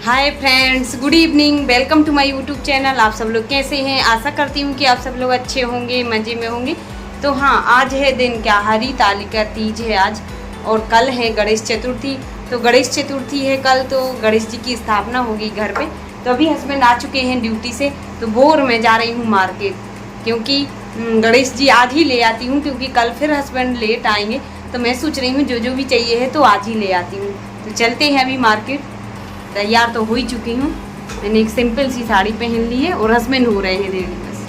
Hi friends, good evening. Welcome to my YouTube channel. आप सब लोग कैसे हैं? आशा करती हूँ कि आप सब लोग अच्छे होंगे, मज़े में होंगे। तो हाँ, आज है दिन क्या, हरितालिका तीज है आज, और कल है गणेश चतुर्थी। तो गणेश चतुर्थी है कल, तो गणेश जी की स्थापना होगी घर पे। तो अभी हस्बैंड आ चुके हैं ड्यूटी से, तो भोर में जा रही हूँ मार्केट, क्योंकि गणेश जी आज ही ले आती हूँ, क्योंकि कल फिर हस्बैंड लेट आएंगे। तो मैं सोच रही हूँ जो भी चाहिए है तो आज ही ले आती हूँ। तो चलते हैं अभी मार्केट। तैयार तो हो ही चुकी हूँ, मैंने एक सिंपल सी साड़ी पहन ली है और हस्बैंड हो रहे हैं रेडी। बस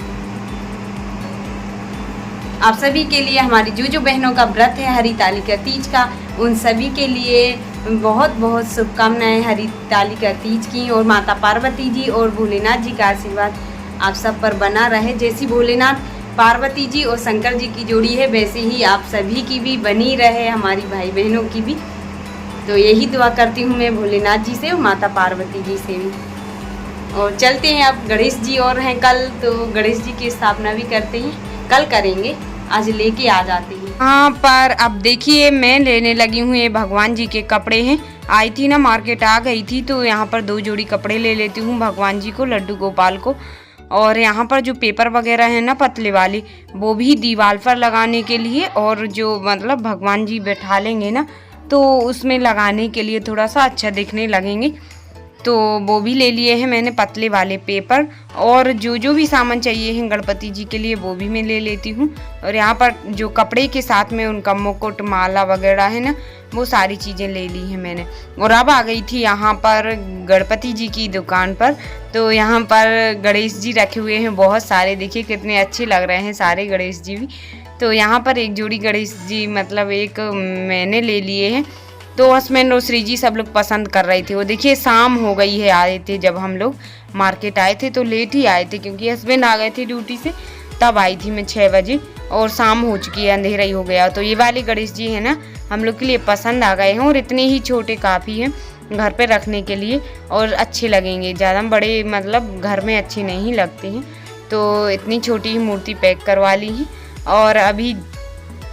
आप सभी के लिए, हमारी जो बहनों का व्रत है हरितालिका तीज का, उन सभी के लिए बहुत बहुत शुभकामनाएं हरितालिका तीज की। और माता पार्वती जी और भोलेनाथ जी का आशीर्वाद आप सब पर बना रहे। जैसी भोलेनाथ पार्वती जी और शंकर जी की जोड़ी है, वैसे ही आप सभी की भी बनी रहे, हमारी भाई बहनों की भी। तो यही दुआ करती हूँ मैं भोलेनाथ जी से और माता पार्वती जी से भी। और चलते हैं, अब गणेश जी और हैं कल, तो गणेश जी की स्थापना भी करते हैं, कल करेंगे, आज लेके आ जाते हैं। हाँ, पर अब देखिए मैं लेने लगी हूँ, ये भगवान जी के कपड़े हैं। आई थी ना, मार्केट आ गई थी, तो यहाँ पर 2 जोड़ी कपड़े ले लेती हूँ, भगवान जी को, लड्डू गोपाल को। और यहाँ पर जो पेपर वगैरह है ना पतले वाले, वो भी दीवार पर लगाने के लिए, और जो मतलब भगवान जी बैठा लेंगे ना तो उसमें लगाने के लिए थोड़ा सा अच्छा दिखने लगेंगे, तो वो भी ले लिए हैं मैंने पतले वाले पेपर। और जो भी सामान चाहिए है गणपति जी के लिए वो भी मैं ले लेती हूँ। और यहाँ पर जो कपड़े के साथ में उनका मुकुट, माला वगैरह है ना, वो सारी चीज़ें ले ली हैं मैंने। और अब आ गई थी यहाँ पर गणपति जी की दुकान पर। तो यहाँ पर गणेश जी रखे हुए हैं बहुत सारे, देखिए कितने अच्छे लग रहे हैं सारे गणेश जी भी। तो यहाँ पर एक जोड़ी गणेश जी मतलब एक मैंने ले लिए हैं। तो हस्बैंड और श्री जी सब लोग पसंद कर रहे थे। वो देखिए शाम हो गई है, आए थे जब हम लोग मार्केट आए थे तो लेट ही आए थे, क्योंकि हस्बैंड आ गए थे ड्यूटी से, तब आई थी मैं 6 बजे, और शाम हो चुकी है, अंधेरा ही हो गया। तो ये वाले गणेश जी है ना, हम लोग के लिए पसंद आ गए हैं, और इतने ही छोटे काफ़ी हैं घर पे रखने के लिए, और अच्छे लगेंगे। ज़्यादा बड़े मतलब घर में अच्छे नहीं लगते हैं, तो इतनी छोटी ही मूर्ति पैक करवा ली है। और अभी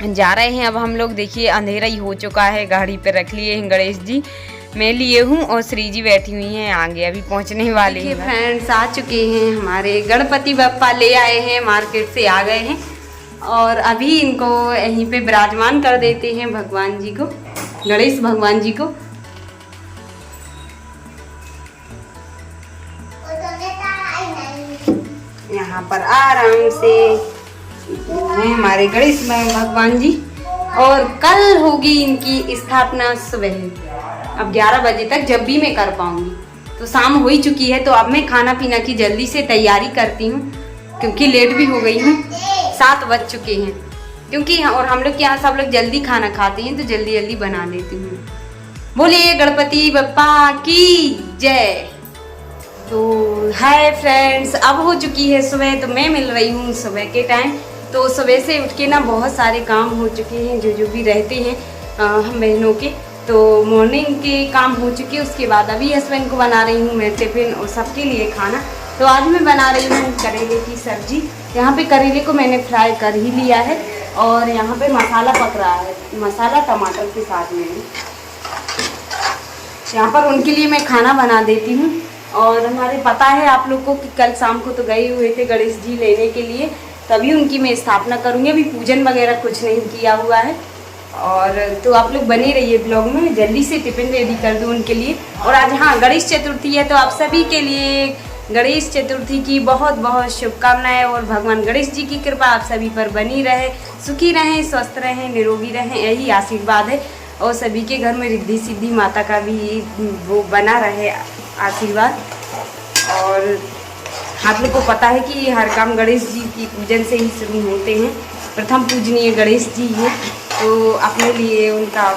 जा रहे हैं अब हम लोग। देखिए अंधेरा ही हो चुका है, गाड़ी पे रख लिए हैं गणेश जी, मैं लिए हूँ, और श्री जी बैठी हुई हैं आगे, अभी पहुँचने वाले हैं। फ्रेंड्स आ चुके हैं हमारे गणपति बप्पा, ले आए हैं मार्केट से, आ गए हैं, और अभी इनको यहीं पे विराजमान कर देते हैं भगवान जी को, गणेश भगवान जी को। यहाँ पर आराम से हैं हमारे गणेश भगवान जी। और कल होगी इनकी स्थापना सुबह, अब 11 बजे तक जब भी मैं कर पाऊंगी। तो शाम हो ही चुकी है, तो अब मैं खाना पीना की जल्दी से तैयारी करती हूँ, क्योंकि लेट भी हो गई हूँ, 7 बज चुके हैं। क्योंकि और हम लोग के यहाँ सब लोग जल्दी खाना खाते हैं, तो जल्दी जल्दी बना लेती हूँ। बोलिए गणपति बप्पा की जय। तो हाय फ्रेंड्स, अब हो चुकी है सुबह, तो मैं मिल रही हूँ सुबह के टाइम। तो सुबह से उठ के ना बहुत सारे काम हो चुके हैं, जो भी रहते हैं हम बहनों के। तो मॉर्निंग के काम हो चुके, उसके बाद अभी हस्बैंड को बना रही हूँ मैं टिफिन और सबके लिए खाना। तो आज मैं बना रही हूँ करेले की सब्जी। यहाँ पे करेले को मैंने फ्राई कर ही लिया है, और यहाँ पे मसाला पक रहा है, मसाला टमाटर के साथ में। यहाँ पर उनके लिए मैं खाना बना देती हूँ। और हमारे पता है आप लोग को कि कल शाम को तो गए हुए थे गणेश जी लेने के लिए, तभी उनकी मैं स्थापना करूँगी। अभी पूजन वगैरह कुछ नहीं किया हुआ है। और तो आप लोग बने रहिए ब्लॉग में, जल्दी से टिफिन रेडी कर दूँ उनके लिए। और आज हाँ गणेश चतुर्थी है, तो आप सभी के लिए गणेश चतुर्थी की बहुत बहुत शुभकामनाएं। और भगवान गणेश जी की कृपा आप सभी पर बनी रहे, सुखी रहें, स्वस्थ रहें, निरोगी रहें, यही आशीर्वाद है। और सभी के घर में रिद्धि सिद्धि माता का भी वो बना रहे आशीर्वाद। और आप लोग को पता है कि हर काम गणेश जी की पूजन से ही शुरू होते हैं, प्रथम पूजनीय गणेश जी हैं, तो अपने लिए उनका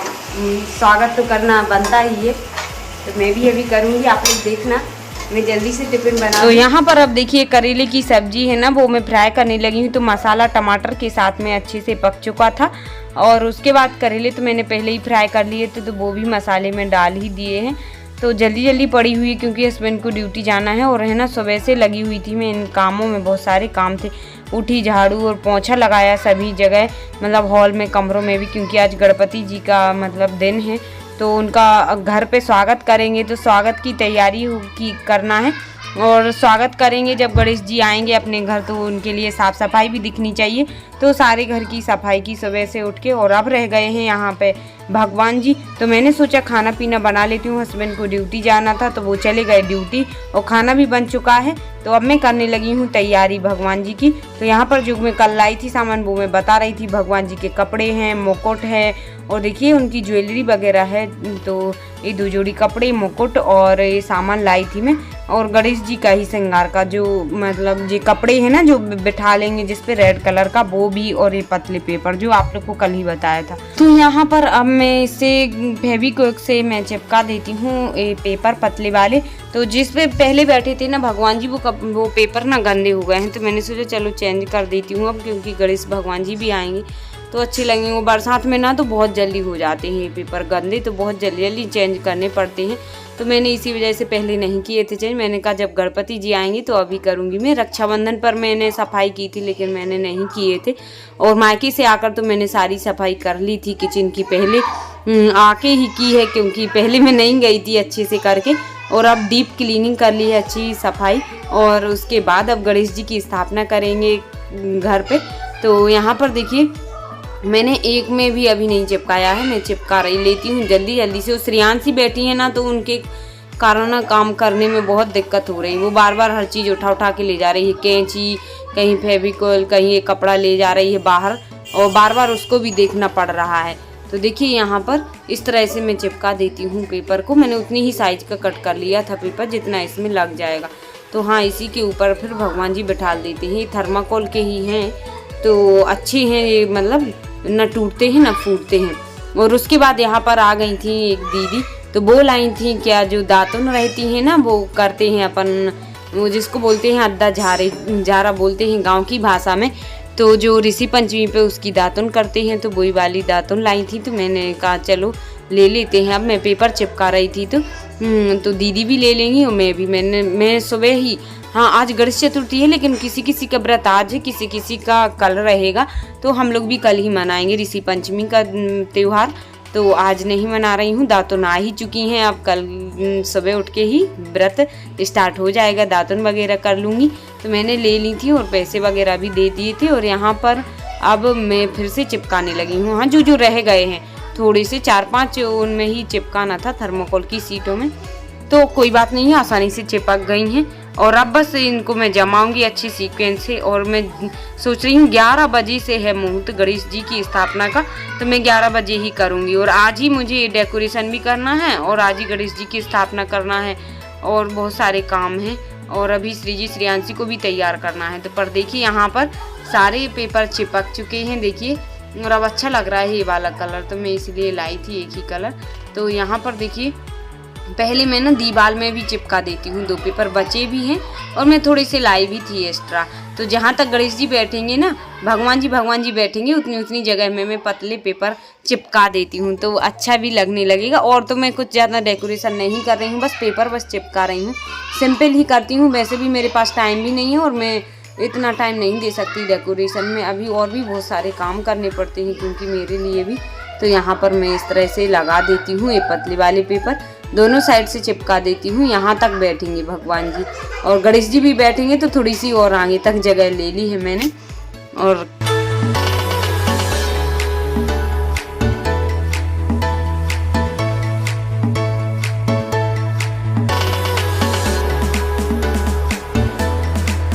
स्वागत तो करना बनता ही है। तो मैं भी अभी करूँगी, आप लोग देखना, मैं जल्दी से टिफिन बना। तो यहाँ पर अब देखिए करेले की सब्जी है ना, वो मैं फ्राई करने लगी हूँ। तो मसाला टमाटर के साथ में अच्छे से पक चुका था, और उसके बाद करेले तो मैंने पहले ही फ्राई कर लिए थे, तो वो भी मसाले में डाल ही दिए हैं। तो जल्दी जल्दी पड़ी हुई, क्योंकि हस्बैंड को ड्यूटी जाना है, और है ना सुबह से लगी हुई थी मैं इन कामों में, बहुत सारे काम थे। उठी, झाड़ू और पोंछा लगाया सभी जगह, मतलब हॉल में, कमरों में भी, क्योंकि आज गणपति जी का मतलब दिन है। तो उनका घर पे स्वागत करेंगे, तो स्वागत की तैयारी करना है। और स्वागत करेंगे जब गणेश जी आएंगे अपने घर, तो उनके लिए साफ़ सफाई भी दिखनी चाहिए। तो सारे घर की सफाई की सुबह से उठ के, और अब रह गए हैं यहाँ पे भगवान जी। तो मैंने सोचा खाना पीना बना लेती हूँ, हस्बैंड को ड्यूटी जाना था तो वो चले गए ड्यूटी, और खाना भी बन चुका है। तो अब मैं करने लगी हूँ तैयारी भगवान जी की। तो यहाँ पर जो मैं कल लाई थी सामान, वो मैं बता रही थी। भगवान जी के कपड़े हैं, मुकुट है, और देखिए उनकी ज्वेलरी वगैरह है। तो ये 2 जोड़ी कपड़े, मुकुट और ये सामान लाई थी मैं। और गणेश जी का ही श्रृंगार का जो मतलब ये कपड़े हैं ना जो बिठा लेंगे जिस पे रेड कलर का, वो भी, और ये पतले पेपर जो आप लोग को कल ही बताया था। तो यहाँ पर अब मैं इसे फेविक्विक से मैं चिपका देती हूँ ये पेपर पतले वाले। तो जिस पे पहले बैठे थे ना भगवान जी, वो पेपर ना गंदे हो गए हैं, तो मैंने सोचा चलो चेंज कर देती हूँ अब, क्योंकि गणेश भगवान जी भी आएंगे तो अच्छे लगेंगे। वो बरसात में ना तो बहुत जल्दी हो जाते हैं ये पेपर गंदे, तो बहुत जल्दी चेंज करने पड़ते हैं। तो मैंने इसी वजह से पहले नहीं किए थे चेंज। मैंने कहा जब गणपति जी आएंगे तो अभी करूँगी मैं। रक्षाबंधन पर मैंने सफाई की थी लेकिन मैंने नहीं किए थे, और मायके से आकर तो मैंने सारी सफाई कर ली थी किचन की, पहले आके ही की है, क्योंकि पहले मैं नहीं गई थी अच्छे से करके। और अब डीप क्लीनिंग कर ली है, अच्छी सफाई, और उसके बाद अब गणेश जी की स्थापना करेंगे घर पे। तो यहाँ पर देखिए मैंने एक में भी अभी नहीं चिपकाया है, मैं चिपका रही लेती हूँ जल्दी जल्दी से। श्रेयांशी बैठी है ना, तो उनके कारण ना काम करने में बहुत दिक्कत हो रही है। वो बार बार हर चीज़ उठा उठा के ले जा रही है, कैंची, कहीं फेविकोल, कहीं ये कपड़ा ले जा रही है बाहर, और बार बार उसको भी देखना पड़ रहा है। तो देखिए यहाँ पर इस तरह से मैं चिपका देती हूँ पेपर को। मैंने उतनी ही साइज का कट कर लिया था पेपर जितना इसमें लग जाएगा। तो हाँ, इसी के ऊपर फिर भगवान जी बिठा देते हैं। ये थर्माकोल के ही हैं, तो अच्छे हैं ये, मतलब न टूटते हैं न फूटते हैं। और उसके बाद यहाँ पर आ गई थी एक दीदी, तो वो लाई थी क्या, जो दातुन रहती है ना, वो करते हैं अपन, वो जिसको बोलते हैं अद्दा झारा बोलते हैं गांव की भाषा में। तो जो ऋषि पंचमी पे उसकी दातुन करते हैं, तो वही वाली दातुन लाई थी। तो मैंने कहा चलो ले लेते हैं। अब मैं पेपर चिपका रही थी तो दीदी भी ले लेंगी और मैं भी। मैं सुबह ही, हाँ आज गणेश चतुर्थी है, लेकिन किसी किसी का व्रत आज है, किसी किसी का कल रहेगा, तो हम लोग भी कल ही मनाएंगे ऋषि पंचमी का त्यौहार। तो आज नहीं मना रही हूँ, दातुन आ ही चुकी हैं। अब कल सुबह उठ के ही व्रत स्टार्ट हो जाएगा, दातुन वगैरह कर लूँगी। तो मैंने ले ली थी और पैसे वगैरह भी दे दिए थे। और यहाँ पर अब मैं फिर से चिपकाने लगी हूँ। हाँ, जो रह गए हैं थोड़े से 4-5 उनमें ही चिपकाना था थर्मोकोल की सीटों में, तो कोई बात नहीं, आसानी से चिपक गई हैं। और अब बस इनको मैं जमाऊंगी अच्छी सीक्वेंस से। और मैं सोच रही हूँ 11 बजे से है मुहूर्त गणेश जी की स्थापना का, तो मैं 11 बजे ही करूँगी। और आज ही मुझे डेकोरेशन भी करना है और आज ही गणेश जी की स्थापना करना है, और बहुत सारे काम हैं। और अभी श्रेयांशी को भी तैयार करना है। तो पर देखिए यहाँ पर सारे पेपर चिपक चुके हैं, देखिए। और अब अच्छा लग रहा है ये वाला कलर, तो मैं इसलिए लाई थी एक ही कलर। तो यहाँ पर देखिए पहले मैं ना दीवार में भी चिपका देती हूँ, 2 पेपर बचे भी हैं, और मैं थोड़ी सी लाई भी थी एक्स्ट्रा। तो जहाँ तक गणेश जी बैठेंगे ना, भगवान जी बैठेंगे, उतनी जगह में मैं पतले पेपर चिपका देती हूँ, तो अच्छा भी लगने लगेगा। और तो मैं कुछ ज़्यादा डेकोरेशन नहीं कर रही हूँ, बस पेपर बस चिपका रही हूँ, सिंपल ही करती हूँ। वैसे भी मेरे पास टाइम भी नहीं है, और मैं इतना टाइम नहीं दे सकती डेकोरेशन में, अभी और भी बहुत सारे काम करने पड़ते हैं क्योंकि मेरे लिए भी। तो यहाँ पर मैं इस तरह से लगा देती हूँ ये पतले वाले पेपर, दोनों साइड से चिपका देती हूँ। यहाँ तक बैठेंगे भगवान जी, और गणेश जी भी बैठेंगे, तो थोड़ी सी और आगे तक जगह ले ली है मैंने। और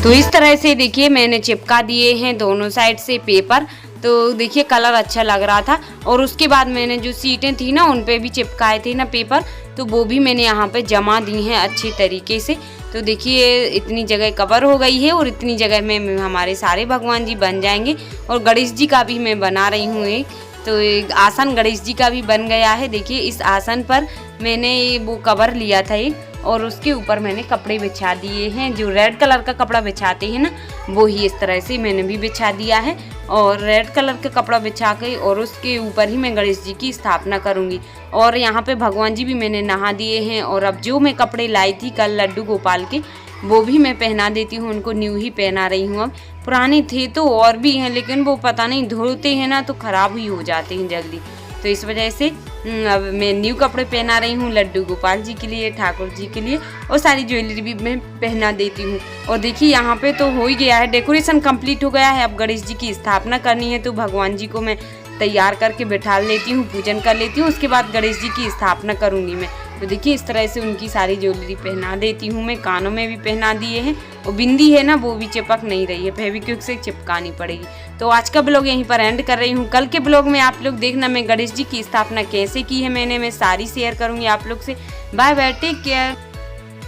तो इस तरह से देखिए मैंने चिपका दिए हैं दोनों साइड से पेपर। तो देखिए कलर अच्छा लग रहा था। और उसके बाद मैंने जो सीटें थी ना, उन पे भी चिपकाए थे ना पेपर, तो वो भी मैंने यहाँ पे जमा दी हैं अच्छे तरीके से। तो देखिए इतनी जगह कवर हो गई है, और इतनी जगह में हमारे सारे भगवान जी बन जाएंगे। और गणेश जी का भी मैं बना रही हूँ एक, तो एक आसन गणेश जी का भी बन गया है। देखिए इस आसन पर मैंने वो कवर लिया था एक, और उसके ऊपर मैंने कपड़े बिछा दिए हैं, जो रेड कलर का कपड़ा बिछाते हैं ना, वो ही इस तरह से मैंने भी बिछा दिया है। और रेड कलर का कपड़ा बिछा के और उसके ऊपर ही मैं गणेश जी की स्थापना करूंगी। और यहाँ पे भगवान जी भी मैंने नहा दिए हैं। और अब जो मैं कपड़े लाई थी कल लड्डू गोपाल के, वो भी मैं पहना देती हूँ, उनको न्यू ही पहना रही हूँ। अब पुराने थे तो और भी हैं, लेकिन वो पता नहीं धोते हैं ना तो ख़राब ही हो जाते हैं जल्दी, तो इस वजह से अब मैं न्यू कपड़े पहना रही हूँ लड्डू गोपाल जी के लिए, ठाकुर जी के लिए, और सारी ज्वेलरी भी मैं पहना देती हूँ। और देखिए यहाँ पे तो हो ही गया है, डेकोरेशन कंप्लीट हो गया है। अब गणेश जी की स्थापना करनी है तो भगवान जी को मैं तैयार करके बैठा लेती हूँ, पूजन कर लेती हूँ, उसके बाद गणेश जी की स्थापना करूँगी मैं। तो देखिए इस तरह से उनकी सारी ज्वेलरी पहना देती हूँ मैं, कानों में भी पहना दिए हैं, और बिंदी है ना वो भी चिपक नहीं रही है, फेविक्विक से चिपकानी पड़ेगी। तो आज का ब्लॉग यहीं पर एंड कर रही हूँ। कल के ब्लॉग में आप लोग देखना मैं गणेश जी की स्थापना कैसे की है मैं सारी शेयर करूँगी आप लोग से। Bye bye, take care.